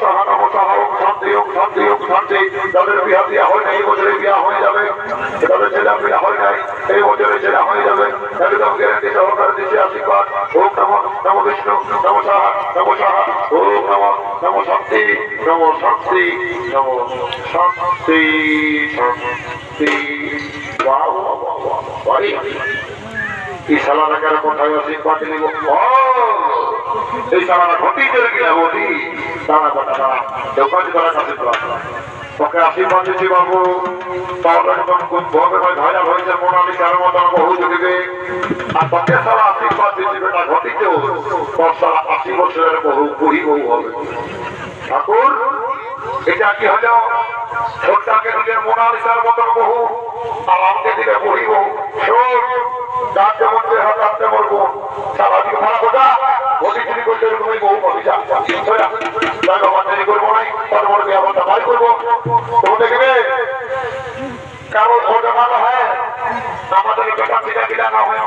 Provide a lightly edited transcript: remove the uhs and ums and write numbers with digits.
নমঃ নমঃ ওম শান্তি ওম শান্তি ওম শান্তি। তাদের বিয়া দেওয়া হয় না, এই বছরে বিয়া হয়ে যাবে। তাদের ছেলে বিয়া হয় নাই, এই বছরে ছেলে হয়ে যাবে। একদম গ্যারান্টি সহকারে দিচ্ছে আশীর্বাদ। ওম নমঃ নমঃ বিষ্ণু নমঃ সাহা নমঃ সাহা। ওম নমঃ নমঃ শান্তি নমঃ শান্তি নমঃ শান্তি শান্তি। বাহ বাহ বাহ বাহ, এই সালানা কেন কোথায় আশীর্বাদ নিব? এই সালানা ঘটি চলে গেলে ঘটি দাঁড়া কথা দাঁড়া দেবকাজ করার কাছে তোকে আশীর্বাদ দিচ্ছি বাবু। তাহলে ধরা হয়েছে মোনালিসার মতন বহু যুগে, আর তোকে সারা আশীর্বাদ দিচ্ছি বেটা ঘটিতেও তোর সারা 80 বছরের বহু বুড়ি বউ হবে। ঠাকুর এটা কি হলো? ছোটটাকে দিলে মোনালিসার মতন বহু, আর আমাকে দিলে বুড়ি বউ। শোন, যার যেমন দেহ তার তেমন গুণ। সারাদিন ভাড়া কোথা ঘটি চুরি করলে তুমি বউ পাবি। যা করবো নাই, তার বড় ব্যবস্থা ভাই করবো। তুমি দেখবে কারো ভোট ভালো হয়, আমাদের বেটা ছিলা না হয়।